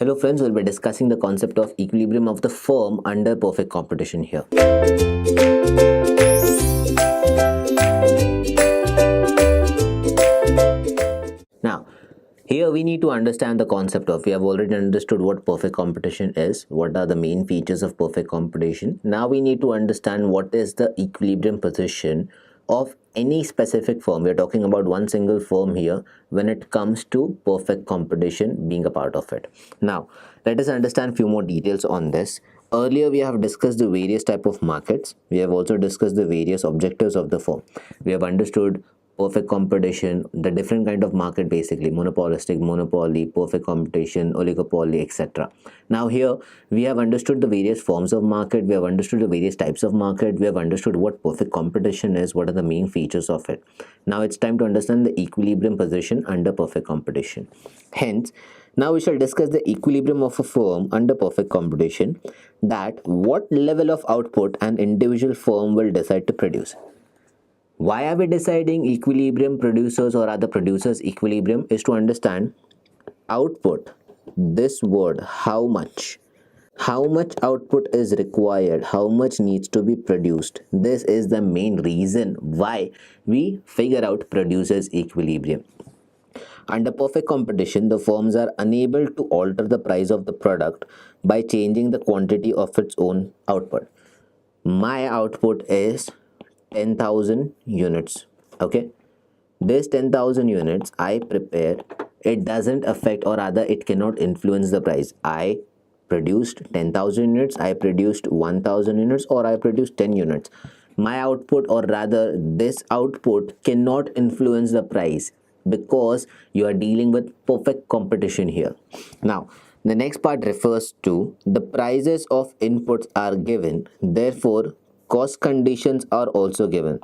Hello friends, we'll be discussing the concept of equilibrium of the firm under perfect competition here. Now, here we need to understand the concept of, we have already understood what perfect competition is, what are the main features of perfect competition. Now we need to understand what is the equilibrium position of any specific firm. We are talking about one single firm here when it comes to perfect competition being a part of it. Now, let us understand few more details on this. Earlier, we have discussed the various type of markets. We have also discussed the various objectives of the firm. We have understood perfect competition, the different kind of market, basically monopolistic, monopoly, perfect competition, oligopoly, etc. Now here we have understood the various forms of market, we have understood the various types of market, we have understood what perfect competition is, what are the main features of it. Now it's time to understand the equilibrium position under perfect competition. Hence, now we shall discuss the equilibrium of a firm under perfect competition, that what level of output an individual firm will decide to produce. Why are we deciding equilibrium producers or other producers equilibrium is to understand output. This word, how much output is required, how much needs to be produced. This is the main reason why we figure out producers equilibrium. Under perfect competition, the firms are unable to alter the price of the product by changing the quantity of its own output. My output is 10,000 units. Okay, this 10,000 units I prepare, it doesn't affect, or rather it cannot influence the price. I produced 10,000 units, I produced 1,000 units, or I produced 10 units. My output, or rather this output, cannot influence the price because you are dealing with perfect competition here. Now the next part refers to the prices of inputs are given, therefore cost conditions are also given.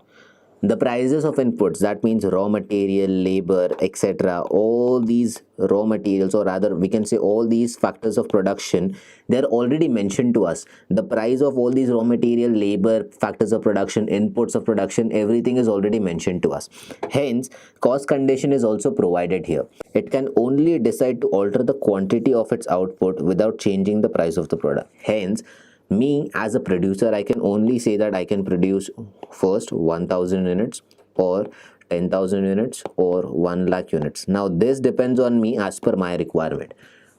The prices of inputs, that means raw material, labor, etc., all these raw materials, or rather we can say all these factors of production, they're already mentioned to us. The price of all these raw material, labor, factors of production, inputs of production, everything is already mentioned to us. Hence, cost condition is also provided here. It can only decide to alter the quantity of its output without changing the price of the product. Hence, me as a producer, I can only say that I can produce first 1,000 units or 10,000 units or 1 lakh units. Now this depends on me as per my requirement.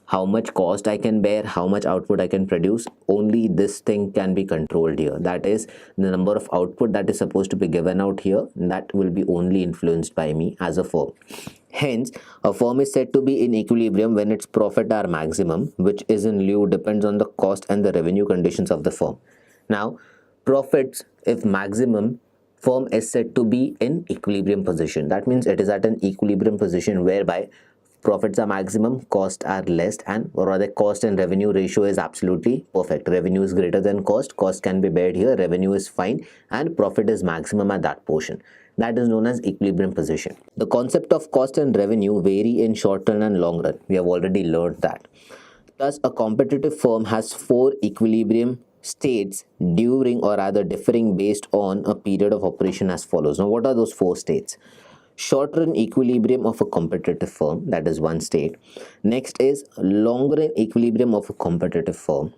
How much cost I can bear, how much output I can produce, only this thing can be controlled here. That is the number of output that is supposed to be given out here, that will be only influenced by me as a firm. Hence, a firm is said to be in equilibrium when its profit are maximum, which is in lieu depends on the cost and the revenue conditions of the firm. Now, profits, if maximum, firm is said to be in equilibrium position. That means it is at an equilibrium position whereby profits are maximum, costs are less, and or rather cost and revenue ratio is absolutely perfect. Revenue is greater than cost can be bared here, revenue is fine, and profit is maximum at that portion. That is known as equilibrium position. The concept of cost and revenue vary in short run and long run. We have already learned that. Thus, a competitive firm has 4 equilibrium states during, or rather differing based on a period of operation as follows. Now, what are those 4 states? Short run equilibrium of a competitive firm, that is one state. Next is long run equilibrium of a competitive firm.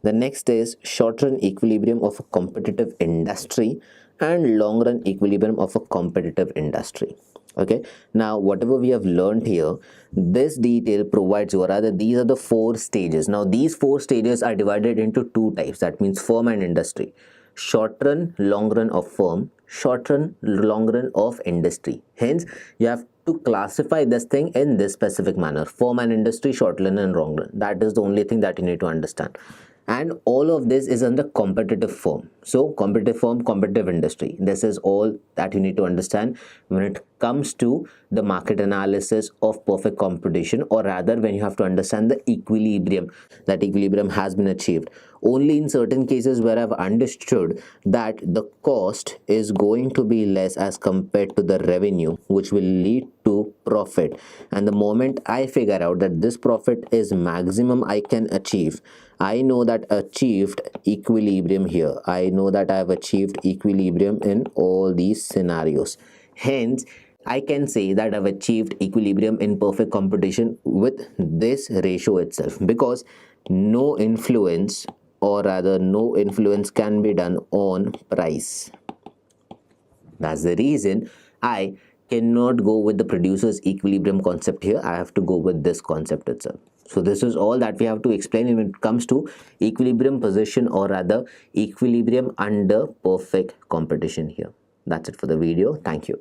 The next is short run equilibrium of a competitive industry, and long run equilibrium of a competitive industry. Okay, now whatever we have learned here, this detail provides, or rather these are the 4 stages. Now these 4 stages are divided into 2 types, that means firm and industry. Short run, long run of firm, short run, long run of industry. Hence you have to classify this thing in this specific manner: firm and industry, short run and long run. That is the only thing that you need to understand. And all of this is under competitive firm. So competitive firm, competitive industry, this is all that you need to understand when it comes to the market analysis of perfect competition, or rather when you have to understand the equilibrium, that equilibrium has been achieved. Only in certain cases where I've understood that the cost is going to be less as compared to the revenue, which will lead to profit, and the moment I figure out that this profit is maximum I can achieve, I know that achieved equilibrium here. I know that I have achieved equilibrium in all these scenarios. Hence, I can say that I've achieved equilibrium in perfect competition with this ratio itself, because no influence, or rather no influence can be done on price. That's the reason I cannot go with the producer's equilibrium concept here. I have to go with this concept itself. So this is all that we have to explain when it comes to equilibrium position, or rather equilibrium under perfect competition here. That's it for the video. Thank you.